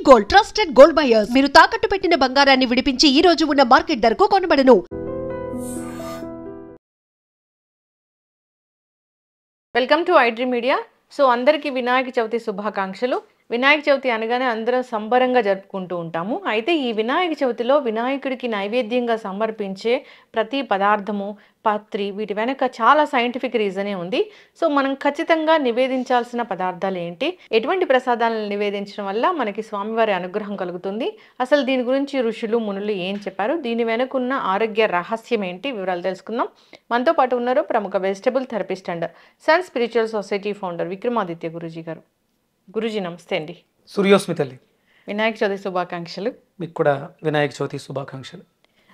Gold trusted gold buyers మీరు తాకట్టు పెట్టిన బంగారాన్ని విడిపించి ఈ రోజు ఉన్న మార్కెట్ ధరకు కొనబడను. Welcome to iDream media. So అందరికీ వినాయక చవితి శుభాకాంక్షలు. వినాయక చవితి అనగానే అందరం సంబరంగా జరుపుకుంటూ ఉంటాము. అయితే ఈ వినాయక చవితిలో వినాయకుడికి నైవేద్యంగా సమర్పించే ప్రతి పదార్థము, పత్రి, వీటి వెనక చాలా సైంటిఫిక్ రీజనే ఉంది. సో మనం ఖచ్చితంగా నివేదించాల్సిన పదార్థాలు ఏంటి, ఎటువంటి ప్రసాదాలను నివేదించడం వల్ల మనకి స్వామివారి అనుగ్రహం కలుగుతుంది, అసలు దీని గురించి ఋషులు మునులు ఏం చెప్పారు, దీని వెనుకున్న ఆరోగ్య రహస్యం ఏంటి, వివరాలు తెలుసుకుందాం. మనతో పాటు ఉన్నారు ప్రముఖ vegetable therapist and sun spiritual society founder Vikramaditya Guruji గారు. గురూజీ నమస్తే అండి. సూర్యోస్మి తల్లి, వినాయక చవితి శుభాకాంక్షలు. మీకు కూడా వినాయక చవితి శుభాకాంక్షలు.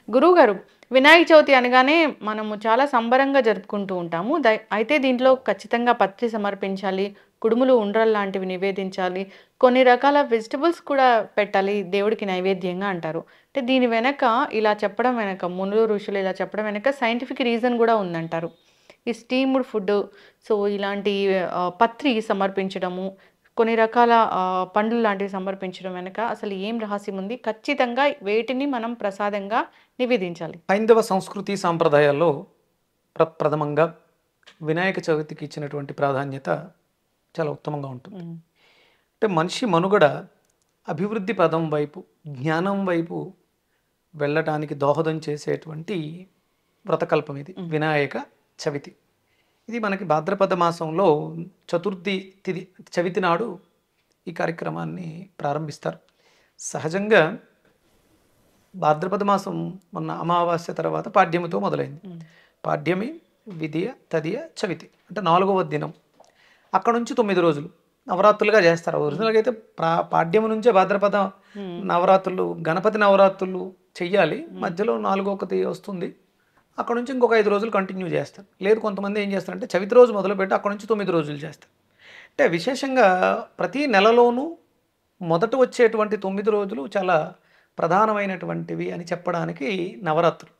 గురువు గారు, వినాయక చవితి అనగానే మనము చాలా సంబరంగా జరుపుకుంటూ ఉంటాము. అయితే దీంట్లో ఖచ్చితంగా పత్రి సమర్పించాలి, కుడుములు, ఉండ్రలు లాంటివి నివేదించాలి, కొన్ని రకాల వెజిటబుల్స్ కూడా పెట్టాలి దేవుడికి నైవేద్యంగా అంటారు. అంటే దీని వెనక ఇలా చెప్పడం వెనక, మునులు ఋషులు ఇలా చెప్పడం వెనక సైంటిఫిక్ రీజన్ కూడా ఉందంటారు. ఈ స్టీమ్డ్ ఫుడ్, సో ఇలాంటి పత్రి సమర్పించడము, కొన్ని రకాల పండ్లు లాంటివి సమర్పించడం వెనక అసలు ఏం రహస్యం ఉంది, ఖచ్చితంగా వేటిని మనం ప్రసాదంగా నివేదించాలి? హైందవ సంస్కృతి సాంప్రదాయాల్లో ప్రథమంగా వినాయక చవితికి ఇచ్చినటువంటి ప్రాధాన్యత చాలా ఉత్తమంగా ఉంటుంది. అంటే మనిషి మనుగడ అభివృద్ధి పదం వైపు, జ్ఞానం వైపు వెళ్ళటానికి దోహదం చేసేటువంటి వ్రతకల్పం ఇది వినాయక చవితి. ఇది మనకి భాద్రపద మాసంలో చతుర్థి తిథి చవితి నాడు ఈ కార్యక్రమాన్ని ప్రారంభిస్తారు. సహజంగా భాద్రపద మాసం మొన్న అమావాస్య తర్వాత పాడ్యమితో మొదలైంది. పాడ్యమి, విధియ, తదియ, చవితి అంటే 4వ దినం. అక్కడ నుంచి 9 రోజులు నవరాత్రులుగా చేస్తారు. ఒరిజినల్గా అయితే పాడ్యమి నుంచే భాద్రపద నవరాత్రులు, గణపతి నవరాత్రులు చెయ్యాలి. మధ్యలో 4వ వస్తుంది, అక్కడ నుంచి ఇంకొక 5 రోజులు కంటిన్యూ చేస్తారు. లేదు కొంతమంది ఏం చేస్తారంటే చవితి రోజు మొదలుపెట్టి అక్కడ నుంచి 9 రోజులు చేస్తారు. అంటే విశేషంగా ప్రతి నెలలోనూ మొదట వచ్చేటువంటి 9 రోజులు చాలా ప్రధానమైనటువంటివి అని చెప్పడానికి నవరాత్రులు.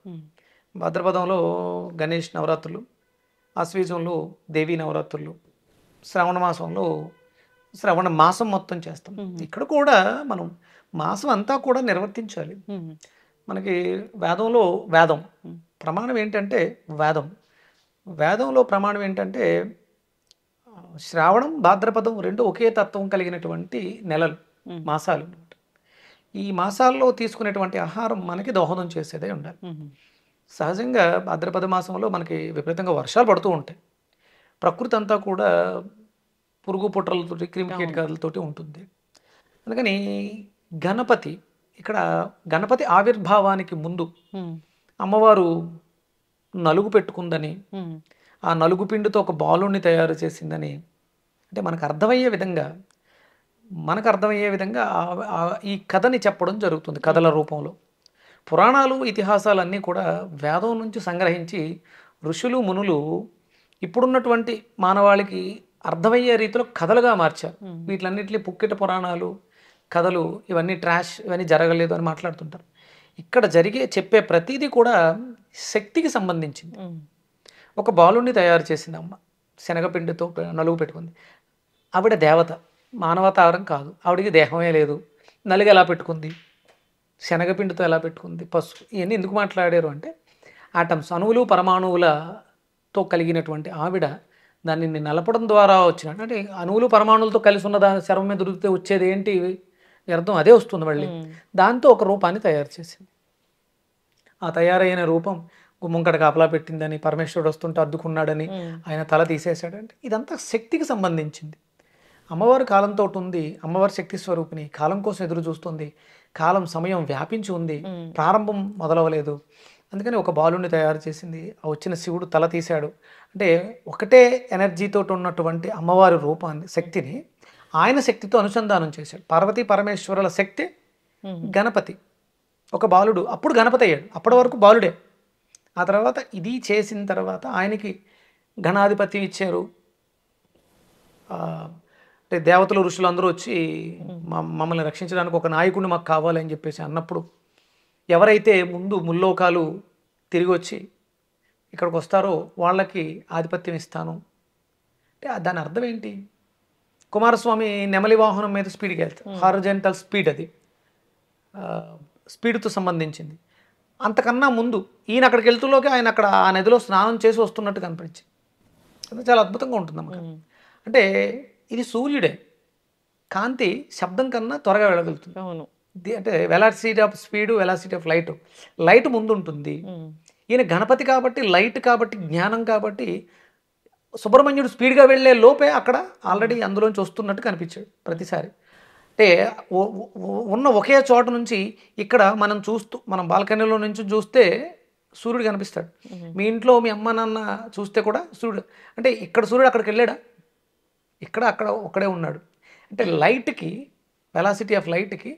భాద్రపదంలో గణేష్ నవరాత్రులు, ఆశ్వీజంలో దేవీ నవరాత్రులు, శ్రావణ మాసంలో శ్రవణ మాసం మొత్తం చేస్తాం. ఇక్కడ కూడా మనం మాసం అంతా కూడా నిర్వర్తించాలి. మనకి వేదం ప్రమాణం ఏంటంటే వేదంలో ప్రమాణం ఏంటంటే శ్రావణం, భాద్రపదం రెండు ఒకే తత్వం కలిగినటువంటి నెలలు, మాసాలు. ఈ మాసాల్లో తీసుకునేటువంటి ఆహారం మనకి దోహదం చేసేదే ఉండాలి. సహజంగా భాద్రపద మాసంలో మనకి విపరీతంగా వర్షాలు పడుతూ ఉంటాయి. ప్రకృతి అంతా కూడా పురుగు పుట్రలతోటి, క్రిమికీటకాలతోటి ఉంటుంది. అందుకని గణపతి ఆవిర్భావానికి ముందు అమ్మవారు నలుగు పెట్టుకుందని, ఆ నలుగు పిండితో ఒక బాలుని తయారు చేసిందని, అంటే మనకు అర్థమయ్యే విధంగా ఈ కథని చెప్పడం జరుగుతుంది కథల రూపంలో. పురాణాలు, ఇతిహాసాలన్నీ కూడా వేదం నుంచి సంగ్రహించి ఋషులు మునులు ఇప్పుడున్నటువంటి మానవాళికి అర్థమయ్యే రీతిలో కథలుగా మార్చారు. వీటిలన్నింటినీ పుక్కిట పురాణాలు, కథలు, ఇవన్నీ ట్రాష్, ఇవన్నీ జరగలేదు అని మాట్లాడుతుంటారు. ఇక్కడ చెప్పే ప్రతిదీ కూడా శక్తికి సంబంధించింది. ఒక బాలుని తయారు చేసింది అమ్మ, శనగపిండితో నలుగు పెట్టుకుంది. ఆవిడ దేవత, మానవతావరం కాదు. ఆవిడికి దేహమే లేదు. నలుగు ఎలా పెట్టుకుంది, శనగపిండితో ఎలా పెట్టుకుంది, పసుపు, ఇవన్నీ ఎందుకు మాట్లాడారు అంటే ఆటమ్స్, అణువులు పరమాణువులతో కలిగినటువంటి ఆవిడ దానిని నలపడం ద్వారా వచ్చిన, అంటే అణువులు పరమాణువులతో కలిసి ఉన్న దాని శరం మీద దొరికితే వచ్చేది ఏంటి అర్థం, అదే వస్తుంది మళ్ళీ. దాంతో ఒక రూపాన్ని తయారు చేసింది. ఆ తయారైన రూపం గుమ్మంకడ కాపలా పెట్టిందని, పరమేశ్వరుడు వస్తుంటే అద్దుకున్నాడని, ఆయన తల తీసేశాడంటే ఇదంతా శక్తికి సంబంధించింది. అమ్మవారు కాలంతో ఉంది, అమ్మవారి శక్తి స్వరూపిణి, కాలం కోసం ఎదురు చూస్తుంది. కాలం, సమయం వ్యాపించి ఉంది, ప్రారంభం మొదలవలేదు. అందుకని ఒక బాలుని తయారు చేసింది. ఆ వచ్చిన శివుడు తల తీశాడు. అంటే ఒకటే ఎనర్జీతో ఉన్నటువంటి అమ్మవారి రూపాన్ని, శక్తిని ఆయన శక్తితో అనుసంధానం చేశాడు. పార్వతీ పరమేశ్వరుల శక్తి గణపతి, ఒక బాలుడు, అప్పుడు గణపతి అయ్యాడు. అప్పటి వరకు బాలుడే. ఆ తర్వాత ఇది చేసిన తర్వాత ఆయనకి గణాధిపత్యం ఇచ్చారు. అంటే దేవతలు, ఋషులు అందరూ వచ్చి మమ్మల్ని రక్షించడానికి ఒక నాయకుడిని మాకు కావాలని చెప్పేసి అన్నప్పుడు, ఎవరైతే ముందు ముల్లోకాలు తిరిగి వచ్చి ఇక్కడికి వస్తారో వాళ్ళకి ఆధిపత్యం ఇస్తాను అంటే దాని అర్థం ఏంటి? కుమారస్వామి నెమలి వాహనం మీద స్పీడ్కి వెళ్తారు, హారిజాంటల్ స్పీడ్, అది స్పీడ్తో సంబంధించింది. అంతకన్నా ముందు ఈయన అక్కడికి వెళ్తులోకి ఆయన అక్కడ ఆ నదిలో స్నానం చేసి వస్తున్నట్టు కనిపించింది. అది చాలా అద్భుతంగా ఉంటుంది అన్నమాట. అంటే ఇది సూర్యుడే, కాంతి శబ్దం కన్నా త్వరగా వెళ్ళగలుగుతుంది. అవును. అంటే velocity of speed, velocity of light ముందు ఉంటుంది. ఈయన గణపతి కాబట్టి, లైట్ కాబట్టి, జ్ఞానం కాబట్టి సుబ్రహ్మణ్యుడు స్పీడ్గా వెళ్ళే లోపే అక్కడ ఆల్రెడీ అందులోంచి వస్తున్నట్టు కనిపించాడు ప్రతిసారి. అంటే ఉన్న ఒకే చోట నుంచి ఇక్కడ మనం బాల్కనీలో నుంచి చూస్తే సూర్యుడు కనిపిస్తాడు. మీ ఇంట్లో మీ అమ్మ నాన్న చూస్తే కూడా సూర్యుడు, అంటే ఇక్కడ సూర్యుడు అక్కడికి వెళ్ళాడా? అక్కడ ఒక్కడే ఉన్నాడు. అంటే లైట్కి, వెలాసిటీ ఆఫ్ లైట్కి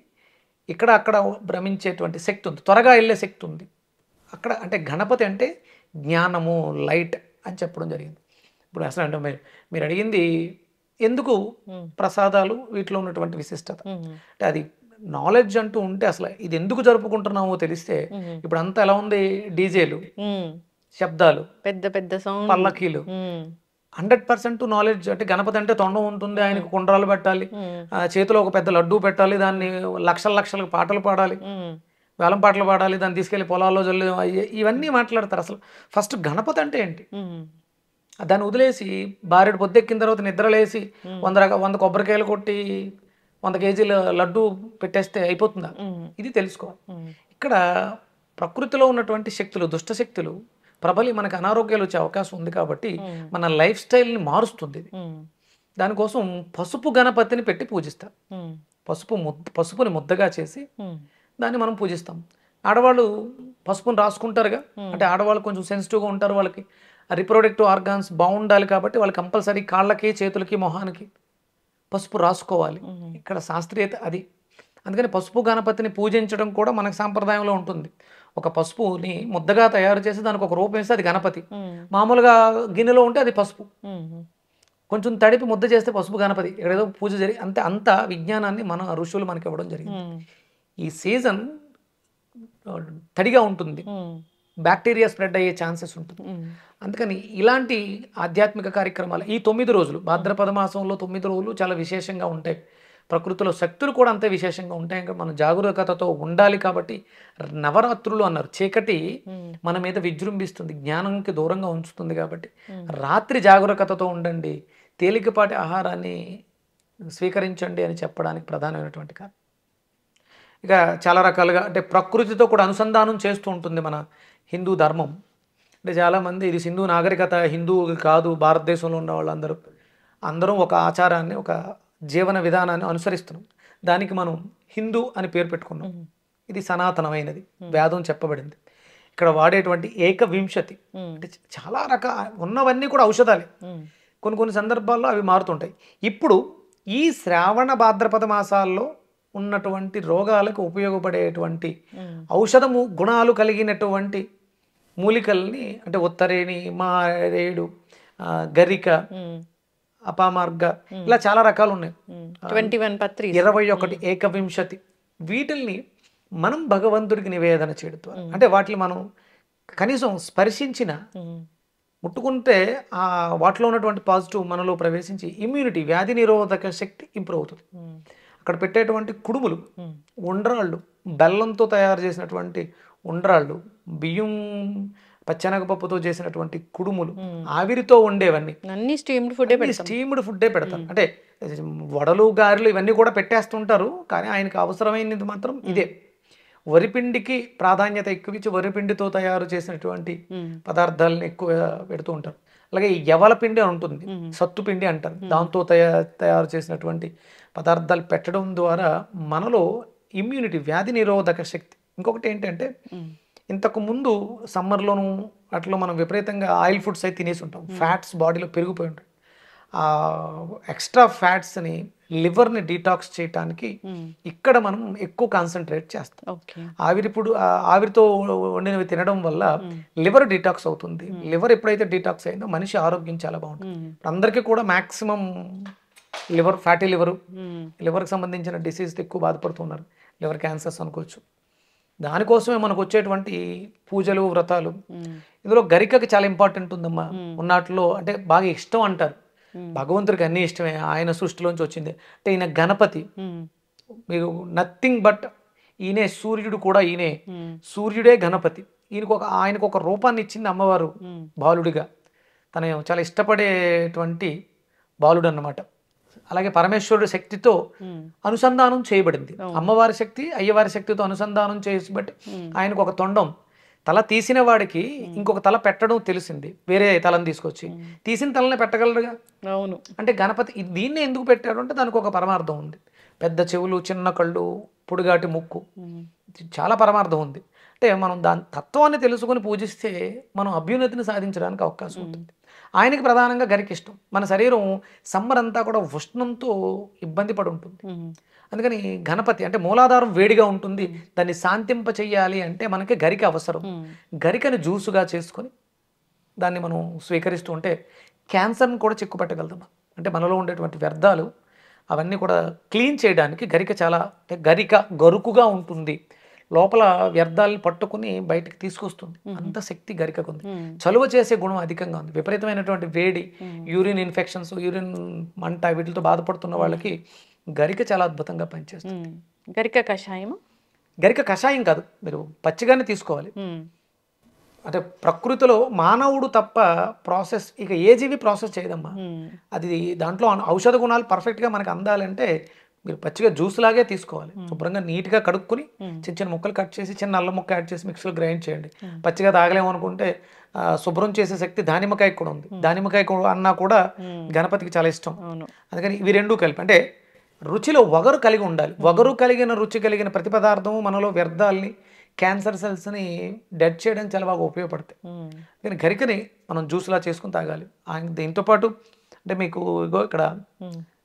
అక్కడ భ్రమించేటువంటి శక్తి ఉంది, త్వరగా వెళ్ళే శక్తి ఉంది అక్కడ. అంటే గణపతి అంటే జ్ఞానము, లైట్ అని చెప్పడం జరిగింది. ఇప్పుడు అసలు అంటే మీరు అడిగింది ఎందుకు ప్రసాదాలు, వీటిలో ఉన్నటువంటి విశిష్టత, అంటే అది నాలెడ్జ్ అంటూ ఉంటే అసలు ఇది ఎందుకు జరుపుకుంటున్నామో తెలిస్తే, ఇప్పుడు అంతా ఎలా ఉంది, డీజేలు, శబ్దాలు, పెద్ద పెద్ద పల్లకీలు, 100% నాలెడ్జ్. అంటే గణపతి అంటే తొండం ఉంటుంది, ఆయనకు కుండ్రాలు పెట్టాలి, చేతిలో ఒక పెద్ద లడ్డూ పెట్టాలి, దాన్ని లక్షలకు పాటలు పాడాలి, వేలం పాటలు పాడాలి, దాన్ని తీసుకెళ్లి పొలాల్లో జల్లు, ఇవన్నీ మాట్లాడతారు. అసలు ఫస్ట్ గణపతి అంటే ఏంటి? దాన్ని వదిలేసి భార్యడు పొద్దెక్కిన తర్వాత నిద్రలేసి 100 కొబ్బరికాయలు కొట్టి 100 కేజీల లడ్డు పెట్టేస్తే అయిపోతుందా? ఇది తెలుసుకోవాలి. ఇక్కడ ప్రకృతిలో ఉన్నటువంటి శక్తులు, దుష్ట శక్తులు ప్రబలి మనకు అనారోగ్యాలు వచ్చే అవకాశం ఉంది కాబట్టి మన లైఫ్ స్టైల్ని మారుస్తుంది ఇది. దానికోసం పసుపు గణపతిని పెట్టి పూజిస్తారు. పసుపుని ముద్దగా చేసి దాన్ని మనం పూజిస్తాం. ఆడవాళ్ళు పసుపుని రాసుకుంటారుగా, అంటే ఆడవాళ్ళు కొంచెం సెన్సిటివ్గా ఉంటారు, వాళ్ళకి రిప్రొడక్టివ్ ఆర్గాన్స్ బాగుండాలి కాబట్టి వాళ్ళు కంపల్సరీ కాళ్ళకి, చేతులకి, మొహానికి పసుపు రాసుకోవాలి. ఇక్కడ శాస్త్రీయత అది. అందుకని పసుపు గణపతిని పూజించడం కూడా మనకు సాంప్రదాయంలో ఉంటుంది. ఒక పసుపుని ముద్దగా తయారు చేసి దానికి ఒక రూపం వేస్తే అది గణపతి. మామూలుగా గిన్నెలో ఉంటే అది పసుపు, కొంచెం తడిపి ముద్ద చేస్తే పసుపు గణపతి. ఇక్కడ ఏదో పూజ జరిగి అంత విజ్ఞానాన్ని మన ఋషులు మనకి ఇవ్వడం జరిగింది. ఈ సీజన్ తడిగా ఉంటుంది, బ్యాక్టీరియా స్ప్రెడ్ అయ్యే ఛాన్సెస్ ఉంటుంది. అందుకని ఇలాంటి ఆధ్యాత్మిక కార్యక్రమాలు ఈ 9 రోజులు, భాద్రపద మాసంలో 9 రోజులు చాలా విశేషంగా ఉంటాయి. ప్రకృతిలో శక్తులు కూడా అంతే విశేషంగా ఉంటాయి. ఇంకా మనం జాగరూకతతో ఉండాలి కాబట్టి నవరాత్రులు అన్నారు. చీకటి మన మీద విజృంభిస్తుంది, జ్ఞానంకి దూరంగా ఉంచుతుంది కాబట్టి రాత్రి జాగరూకతతో ఉండండి, తేలికపాటి ఆహారాన్ని స్వీకరించండి అని చెప్పడానికి ప్రధానమైనటువంటి కారణం. ఇక చాలా రకాలుగా అంటే ప్రకృతితో కూడా అనుసంధానం చేస్తూ ఉంటుంది మన హిందూ ధర్మం. అంటే చాలామంది ఇది సింధు నాగరికత, హిందూ కాదు, భారతదేశంలో ఉన్న వాళ్ళందరం ఒక ఆచారాన్ని, ఒక జీవన విధానాన్ని అనుసరిస్తున్నాం. దానికి మనం హిందూ అని పేరు పెట్టుకున్నాం. ఇది సనాతనమైనది, వేదం చెప్పబడింది. ఇక్కడ వాడేటువంటి ఏకవింశతి అంటే చాలా ఉన్నవన్నీ కూడా ఔషధాలే. కొన్ని సందర్భాల్లో అవి మారుతుంటాయి. ఇప్పుడు ఈ శ్రావణ భాద్రపద మాసాల్లో ఉన్నటువంటి రోగాలకు ఉపయోగపడేటువంటి ఔషధము గుణాలు కలిగినటువంటి మూలికల్ని, అంటే ఉత్తరేణి, మారేడు, గరిక, అపామార్గ, ఇలా చాలా రకాలు ఉన్నాయి. 21 ఏకవింశతి. వీటిల్ని మనం భగవంతుడికి నివేదన చేయడం, అంటే వాటిని మనం కనీసం స్పర్శించిన, ముట్టుకుంటే ఆ వాటిలో ఉన్నటువంటి పాజిటివ్ మనలో ప్రవేశించి ఇమ్యూనిటీ, వ్యాధి నిరోధక శక్తి ఇంప్రూవ్ అవుతుంది. అక్కడ పెట్టేటువంటి కుడుములు, ఉండ్రాళ్ళు, బెల్లంతో తయారు చేసినటువంటి ఉండ్రాళ్ళు, బియ్యం పచ్చెనగపప్పుతో చేసినటువంటి కుడుములు, ఆవిరితో ఉండేవన్నీ అన్ని స్టీమ్డ్ ఫుడ్డే పెడతారు. అంటే వడలు, గారెలు ఇవన్నీ కూడా పెట్టేస్తుంటారు, కానీ ఆయనకు అవసరమైనది మాత్రం ఇదే. వరిపిండికి ప్రాధాన్యత ఎక్కువ ఇచ్చి వరిపిండితో తయారు చేసినటువంటి పదార్థాలను ఎక్కువ పెడుతూ ఉంటారు. అలాగే యవల పిండి అని ఉంటుంది, సత్తు పిండి అంటారు, దాంతో తయారు చేసినటువంటి పదార్థాలు పెట్టడం ద్వారా మనలో ఇమ్యూనిటీ, వ్యాధి నిరోధక శక్తి. ఇంకొకటి ఏంటంటే, ఇంతకు ముందు సమ్మర్లోనూ అట్లా మనం విపరీతంగా ఆయిల్ ఫుడ్స్ అయితే తినేసి ఉంటాం, ఫ్యాట్స్ బాడీలో పెరిగిపోయి ఉంటాయి. ఆ ఎక్స్ట్రా ఫ్యాట్స్ని, లివర్ని డీటాక్స్ చేయడానికి ఇక్కడ మనం ఎక్కువ కాన్సన్ట్రేట్ చేస్తాం. ఆవిరితో వండినవి తినడం వల్ల లివర్ డీటాక్స్ అవుతుంది. లివర్ ఎప్పుడైతే డీటాక్స్ అయిందో మనిషి ఆరోగ్యం చాలా బాగుంటుంది. అందరికీ కూడా మ్యాక్సిమం లివర్, ఫ్యాటీ లివర్కి సంబంధించిన డిసీజ్ ఎక్కువ బాధపడుతున్నారు, లివర్ క్యాన్సర్స్ అనుకోవచ్చు. దానికోసమే మనకు వచ్చేటువంటి పూజలు, వ్రతాలు. ఇందులో గరికకి చాలా ఇంపార్టెంట్ ఉందమ్మా. ఉన్నట్లో అంటే బాగా ఇష్టం అంటారు. భగవంతుడికి అన్ని ఇష్టమే, ఆయన సృష్టిలోంచి వచ్చింది. అంటే ఈయన గణపతి, మీరు నథింగ్ బట్ ఈయనే సూర్యుడు కూడా, ఈయనే సూర్యుడే గణపతి. ఆయనకు ఒక రూపాన్ని ఇచ్చింది అమ్మవారు బాలుడిగా. తను చాలా ఇష్టపడేటువంటి బాలుడు అన్నమాట. అలాగే పరమేశ్వరుడు శక్తితో అనుసంధానం చేయబడింది. అమ్మవారి శక్తి అయ్యవారి శక్తితో అనుసంధానం చేయబట్టి ఆయనకు ఒక తొండం, తల తీసిన వాడికి ఇంకొక తల పెట్టడం తెలిసింది, వేరే తలని తీసుకొచ్చి తీసిన తలని పెట్టగలరుగా. అవును. అంటే గణపతి దీన్ని ఎందుకు పెట్టాడు అంటే దానికి ఒక పరమార్థం ఉంది. పెద్ద చెవులు, చిన్న కళ్ళు, పొడిగాటి ముక్కు, చాలా పరమార్థం ఉంది. అంటే మనం దాని తత్వాన్ని తెలుసుకొని పూజిస్తే మనం అభ్యున్నతిని సాధించడానికి అవకాశం ఉంటుంది. ఆయనకి ప్రధానంగా గరికి ఇష్టం. మన శరీరం సమ్మర్ అంతా కూడా ఉష్ణంతో ఇబ్బంది పడి ఉంటుంది. అందుకని గణపతి అంటే మూలాధారం వేడిగా ఉంటుంది, దాన్ని శాంతింప చెయ్యాలి అంటే మనకి గరిక అవసరం. గరికని జ్యూసుగా చేసుకొని దాన్ని మనం స్వీకరిస్తూ ఉంటే క్యాన్సర్ని కూడా చిక్కుపట్టగలుగుతాం. అంటే మనలో ఉండేటువంటి వ్యర్థాలు అవన్నీ కూడా క్లీన్ చేయడానికి గరిక చాలా, గరుకుగా ఉంటుంది, లోపల వ్యర్థాలను పట్టుకుని బయటకు తీసుకొస్తుంది. అంత శక్తి గరికకు ఉంది. చలువ చేసే గుణం అధికంగా ఉంది. విపరీతమైనటువంటి వేడి, యూరిన్ ఇన్ఫెక్షన్స్, యూరిన్ మంట, వీటితో బాధపడుతున్న వాళ్ళకి గరిక చాలా అద్భుతంగా పనిచేస్తుంది. గరిక కషాయం, గరిక కషాయం కాదు, మీరు పచ్చిగానే తీసుకోవాలి. అంటే ప్రకృతిలో మానవుడు తప్ప ప్రాసెస్ ఇక ఏ జీవి ప్రాసెస్ చేయదమ్మా. అది దాంట్లో ఔషధ గుణాలు పర్ఫెక్ట్గా మనకు అందాలంటే మీరు పచ్చిగా జ్యూస్ లాగే తీసుకోవాలి. శుభ్రంగా నీట్గా కడుక్కొని చిన్న చిన్న ముక్కలు కట్ చేసి చిన్న అల్లం ముక్క యాడ్ చేసి మిక్సీలో గ్రైండ్ చేయండి. పచ్చిగా తాగలేము అనుకుంటే శుభ్రం చేసే శక్తి దానిమ్మకాయ కూడా ఉంది. దానిమ్మకాయ అన్నా కూడా గణపతికి చాలా ఇష్టం. అందుకని ఇవి రెండూ కలిపి, అంటే రుచిలో వగరు కలిగి ఉండాలి. వగరు కలిగిన రుచి కలిగిన ప్రతి పదార్థము మనలో వ్యర్థాలని, క్యాన్సర్ సెల్స్ని డెడ్ చేయడానికి చాలా బాగా ఉపయోగపడతాయి. కానీ గరికని మనం జ్యూస్లా చేసుకుని తాగాలి. దీంతో పాటు అంటే మీకు ఇగో ఇక్కడ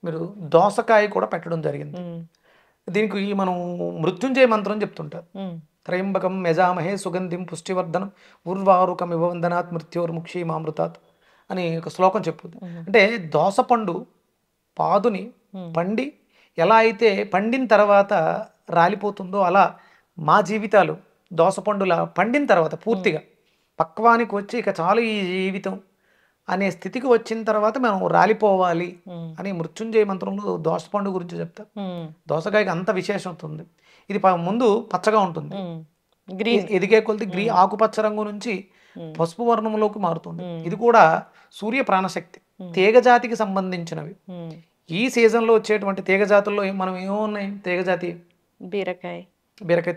మీరు దోసకాయ కూడా పెట్టడం జరిగింది. దీనికి మనం మృత్యుంజయ మంత్రం చెప్తుంటారు. త్రయంబకం యజామహే సుగంధిం పుష్టివర్ధనం ఉర్వారుకం ఇవ వందనాత్ మృత్యోర్ముక్షి మామృతాత్ అని ఒక శ్లోకం చెప్పుద్ది. అంటే దోసపండు పాదుని పండి ఎలా అయితే పండిన తర్వాత రాలిపోతుందో అలా మా జీవితాలు దోసపండులా పండిన తర్వాత పూర్తిగా పక్వానికి వచ్చి ఇక చాలు ఈ జీవితం అనే స్థితికి వచ్చిన తర్వాత మనం రాలిపోవాలి అని మృత్యుంజయ మంత్రంలో దోసపండు గురించి చెప్తారు. దోసకాయకి అంత విశేషత ఉంది. ఇది ముందు పచ్చగా ఉంటుంది, ఎదిగే కొద్ది ఆకుపచ్చ రంగు నుంచి పసుపు వర్ణంలోకి మారుతుంది. ఇది కూడా సూర్య ప్రాణశక్తి, తీగజాతికి సంబంధించినవి. ఈ సీజన్లో వచ్చేటువంటి తీగజాతుల్లో మనం ఏమున్నాయి? తీగజాతి బీరకాయ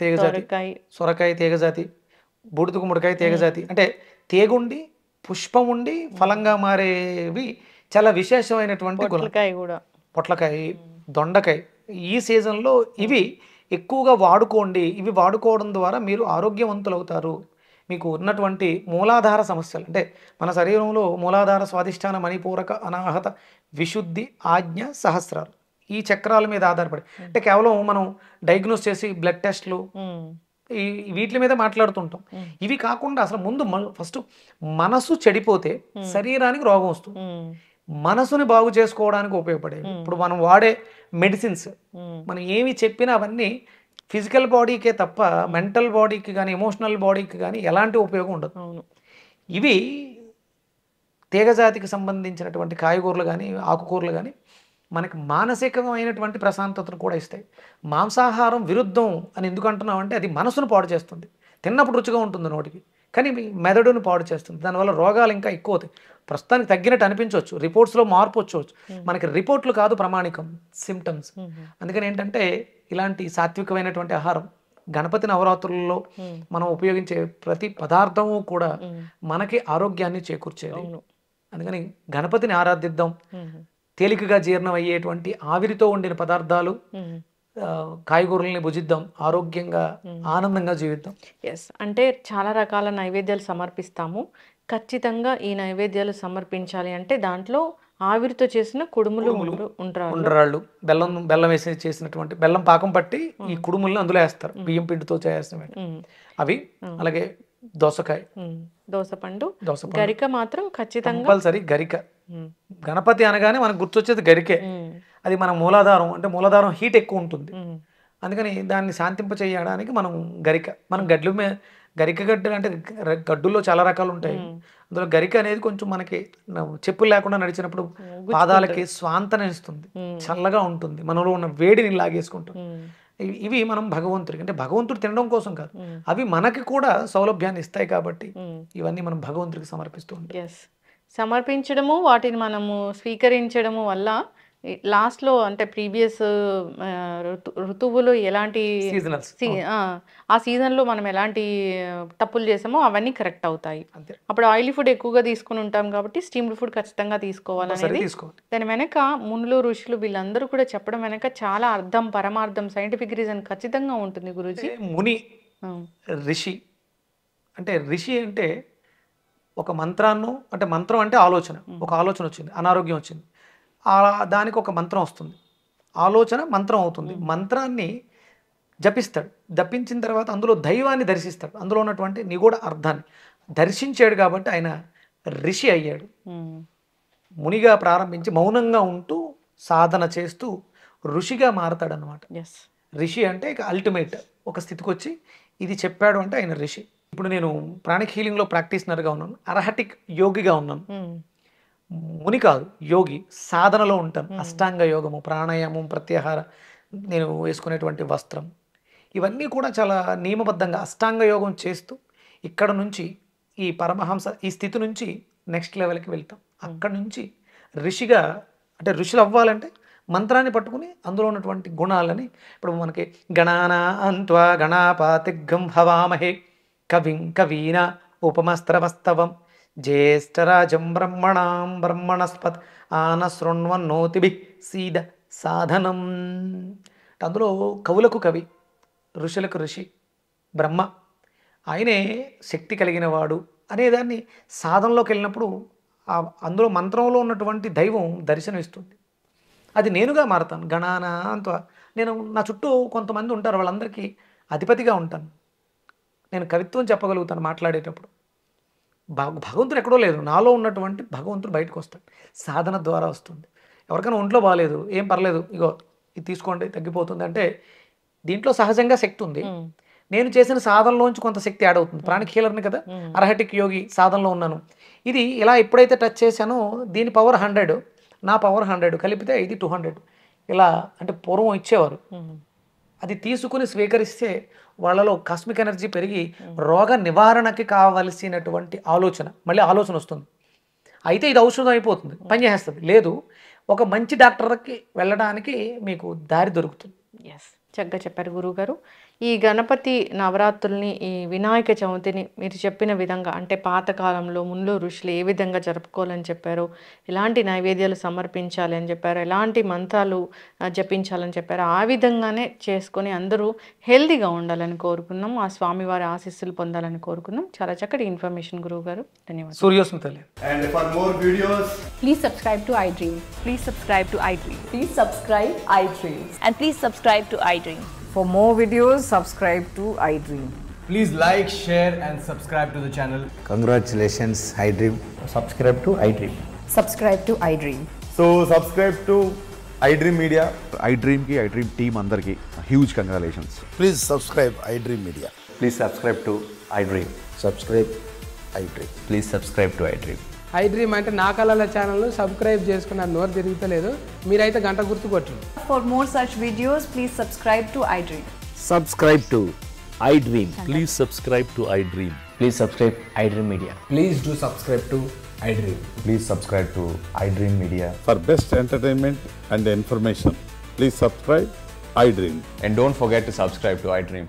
తీగజాతి, సొరకాయ తీగజాతి, బూడిద గుమ్మడికాయ తీగజాతి. అంటే తీగుండి పుష్పం ఉండి ఫలంగా మారేవి చాలా విశేషమైనటువంటి పొట్లకాయ, దొండకాయ. ఈ సీజన్లో ఇవి ఎక్కువగా వాడుకోండి. ఇవి వాడుకోవడం ద్వారా మీరు ఆరోగ్యవంతులు అవుతారు. మీకు ఉన్నటువంటి మూలాధార సమస్యలు, అంటే మన శరీరంలో మూలాధార, స్వాధిష్టాన, మణిపూరక, అనాహత, విశుద్ధి, ఆజ్ఞ, సహస్రాలు, ఈ చక్రాల మీద ఆధారపడి, అంటే కేవలం మనం డయాగ్నోస్ చేసి బ్లడ్ టెస్ట్లు వీటి మీద మాట్లాడుతుంటాం. ఇవి కాకుండా అసలు ముందు ఫస్ట్ మనసు చెడిపోతే శరీరానికి రోగం వస్తుంది. మనసుని బాగు చేసుకోవడానికి ఉపయోగపడేవి. ఇప్పుడు మనం వాడే మెడిసిన్స్ మనం ఏమి చెప్పినా అవన్నీ ఫిజికల్ బాడీకే తప్ప మెంటల్ బాడీకి కానీ ఎమోషనల్ బాడీకి కానీ ఎలాంటి ఉపయోగం ఉండదు. ఇవి తీగజాతికి సంబంధించినటువంటి కాయగూరలు కానీ ఆకుకూరలు కానీ మనకి మానసికమైనటువంటి ప్రశాంతతను కూడా ఇస్తాయి. మాంసాహారం విరుద్ధం అని ఎందుకు అంటున్నాం అంటే అది మనసును పాడు చేస్తుంది. తిన్నప్పుడు రుచిగా ఉంటుంది నోటికి, కానీ మెదడును పాడు చేస్తుంది. దానివల్ల రోగాలు ఇంకా ఎక్కువ అవుతాయి. ప్రస్తుతానికి తగ్గినట్టు అనిపించవచ్చు, రిపోర్ట్స్లో మార్పు వచ్చవచ్చు, మనకి రిపోర్ట్లు కాదు ప్రమాణికం, సిమ్టమ్స్. అందుకని ఏంటంటే ఇలాంటి సాత్వికమైనటువంటి ఆహారం, గణపతి నవరాత్రులలో మనం ఉపయోగించే ప్రతి పదార్థము కూడా మనకి ఆరోగ్యాన్ని చేకూర్చేది. అందుకని గణపతిని ఆరాధిద్దాం. తేలికగా జీర్ణం అయ్యేటువంటి ఆవిరితో వండిన పదార్థాలు, కాయగూరల్ని భుజిద్దాం, ఆరోగ్యంగా ఆనందంగా జీవిద్దాం. ఎస్, అంటే చాలా రకాల నైవేద్యాలు సమర్పిస్తాము. ఖచ్చితంగా ఈ నైవేద్యాలు సమర్పించాలి అంటే దాంట్లో ఆవిరితో చేసిన కుడుములు, ఉండ్రాళ్ళు, బెల్లం వేసి చేసినటువంటి బెల్లం పాకం పట్టి ఈ కుడుములను అందులో వేస్తారు, బియ్యం పిండితో చేసిన అవి. అలాగే దోసపండు, గరిక మాత్రం ఖచ్చితంగా కంపల్సరీ. గరిక, గణపతి అనగానే మనకు గుర్తొచ్చేది గరికే. అది మన మూలాధారం, అంటే మూలాధారం హీట్ ఎక్కువ ఉంటుంది. అందుకని దాన్ని శాంతింప చేయడానికి మనం గరిక, మనం గరికగడ్డలు అంటే గడ్డుల్లో చాలా రకాలు ఉంటాయి. అందులో గరిక అనేది కొంచెం మనకి చెప్పులు లేకుండా నడిచినప్పుడు పాదాలకి స్వాంతన ఇస్తుంది, చల్లగా ఉంటుంది, మనలో ఉన్న వేడిని లాగేసుకుంటుంది. ఇవి మనం భగవంతుడికి, అంటే భగవంతుడు తినడం కోసం కాదు, అవి మనకి కూడా సౌలభ్యాన్ని ఇస్తాయి కాబట్టి ఇవన్నీ మనం భగవంతుడికి సమర్పిస్తూ ఉంటాం. సమర్పించడము, వాటిని మనము స్వీకరించడము వల్ల లాస్ట్లో అంటే ప్రీవియస్ ఋతువులో ఎలాంటి ఆ సీజన్లో మనం ఎలాంటి తప్పులు చేసామో అవన్నీ కరెక్ట్ అవుతాయి. అప్పుడు ఆయిలీ ఫుడ్ ఎక్కువగా తీసుకుని ఉంటాం కాబట్టి స్టీమ్డ్ ఫుడ్ ఖచ్చితంగా తీసుకోవాలనేది దాని వెనక మునులు ఋషులు వీళ్ళందరూ కూడా చెప్పడం వెనక చాలా అర్థం, పరమార్థం, సైంటిఫిక్ రీజన్ ఖచ్చితంగా ఉంటుంది గురూజీ. ముని ఋషి అంటే ఒక మంత్రాన్ని, అంటే మంత్రం అంటే ఆలోచన, ఒక ఆలోచన వచ్చింది, అనారోగ్యం వచ్చింది, దానికి ఒక మంత్రం వస్తుంది, ఆలోచన మంత్రం అవుతుంది, మంత్రాన్ని జపిస్తాడు, జపించిన తర్వాత అందులో దైవాన్ని దర్శిస్తాడు, అందులో ఉన్నటువంటి నిగూఢ అర్థాన్ని దర్శించాడు కాబట్టి ఆయన ఋషి అయ్యాడు. మునిగా ప్రారంభించి మౌనంగా ఉంటూ సాధన చేస్తూ ఋషిగా మారతాడు అనమాట. ఋషి అంటే ఇక అల్టిమేట్ ఒక స్థితికి వచ్చి ఇది చెప్పాడు అంటే ఆయన ఋషి. ఇప్పుడు నేను ప్రాణిక్ హీలింగ్లో ప్రాక్టీషనర్గా ఉన్నాను, అర్హటిక్ యోగిగా ఉన్నాను, ముని కాదు యోగి, సాధనలో ఉంటాను. అష్టాంగ యోగము, ప్రాణాయామం, ప్రత్యాహార, నేను వేసుకునేటువంటి వస్త్రం, ఇవన్నీ కూడా చాలా నియమబద్ధంగా అష్టాంగ యోగం చేస్తూ ఇక్కడ నుంచి ఈ పరమహంస ఈ స్థితి నుంచి నెక్స్ట్ లెవెల్కి వెళ్తాం. అక్కడ నుంచి ఋషిగా, అంటే ఋషులు అవ్వాలంటే మంత్రాన్ని పట్టుకుని అందులో ఉన్నటువంటి గుణాలని, ఇప్పుడు మనకి గణానా అంత్వా గణాపాతిగ్గం హవామహే కవిం కవీనా ఉపమస్త్రవస్తవం జ్యేష్ఠరాజం బ్రహ్మణాం బ్రహ్మణస్పత్ ఆనశృణ్వన్నోతిభి సీద సాధనం. అందులో కవులకు కవి, ఋషులకు ఋషి, బ్రహ్మ ఆయనే శక్తి కలిగిన వాడు అనేదాన్ని సాధనలోకి వెళ్ళినప్పుడు అందులో మంత్రంలో ఉన్నటువంటి దైవం దర్శనమిస్తుంది. అది నేనుగా మారతాను. గణానా అంత నేను, నా చుట్టూ కొంతమంది ఉంటారు, వాళ్ళందరికీ అధిపతిగా ఉంటాను. నేను కవిత్వం చెప్పగలుగుతాను మాట్లాడేటప్పుడు. భగవంతుడు ఎక్కడో లేదు, నాలో ఉన్నటువంటి భగవంతుడు బయటకు వస్తాడు, సాధన ద్వారా వస్తుంది. ఎవరికైనా ఒంట్లో బాగాలేదు, ఏం పర్లేదు, ఇగో ఇది తీసుకోండి తగ్గిపోతుంది అంటే దీంట్లో సహజంగా శక్తి ఉంది. నేను చేసిన సాధనలోంచి కొంత శక్తి యాడ్ అవుతుంది. ప్రాణిక్ హీలర్ని కదా, అర్హటిక్ యోగి, సాధనలో ఉన్నాను. ఇది ఇలా ఎప్పుడైతే టచ్ చేశానో దీని పవర్ 100, నా పవర్ 100 కలిపితే ఇది 200. ఇలా అంటే పూర్వం ఇచ్చేవారు, అది తీసుకుని స్వీకరిస్తే వాళ్ళలో కాస్మిక్ ఎనర్జీ పెరిగి రోగ నివారణకి కావలసినటువంటి ఆలోచన, మళ్ళీ ఆలోచన వస్తుంది. అయితే ఇది ఔషధం అయిపోతుంది, పనిచేస్తుంది. లేదు, ఒక మంచి డాక్టర్కి వెళ్ళడానికి మీకు దారి దొరుకుతుంది. చక్కగా చెప్పారు గురువుగారు. ఈ గణపతి నవరాత్రుల్ని, ఈ వినాయక చవితిని మీరు చెప్పిన విధంగా, అంటే పాతకాలంలో మునులు ఋషులు ఏ విధంగా జరుపుకోవాలని చెప్పారు, ఎలాంటి నైవేద్యాలు సమర్పించాలి అని చెప్పారు, ఎలాంటి మంత్రాలు జపించాలని చెప్పారు, ఆ విధంగానే చేసుకొని అందరూ హెల్తీగా ఉండాలని కోరుకున్నాం, ఆ స్వామివారి ఆశీస్సులు పొందాలని కోరుకున్నాం. చాలా చక్కటి ఇన్ఫర్మేషన్ గురువుగారు, ధన్యవాదాలు. సూర్యోస్మితలే. And for more videos, please subscribe to iDream. Please subscribe to iDream. Please subscribe iDream. And please subscribe to iDream. For more videos, subscribe to iDream. please like, share and subscribe to the channel. Congratulations, iDream. Subscribe to iDream. Subscribe to iDream. So subscribe to iDream Media. iDream team andarki huge congratulations. Please subscribe iDream Media. Please subscribe to iDream. Subscribe iDream. Please subscribe to iDream. iDream అంటే నా కళల ఛానల్ను subscribe చేసుకున్న నోరు తిరుగుతలేదు, మీరైతే గంట గుర్తు కొట్టండి. For more such videos, please subscribe to iDream. Subscribe to iDream. Please subscribe to iDream. Please subscribe iDream Media. Please do subscribe to iDream. Please subscribe to iDream Media. For best entertainment and information, please subscribe iDream. And don't forget to subscribe to iDream.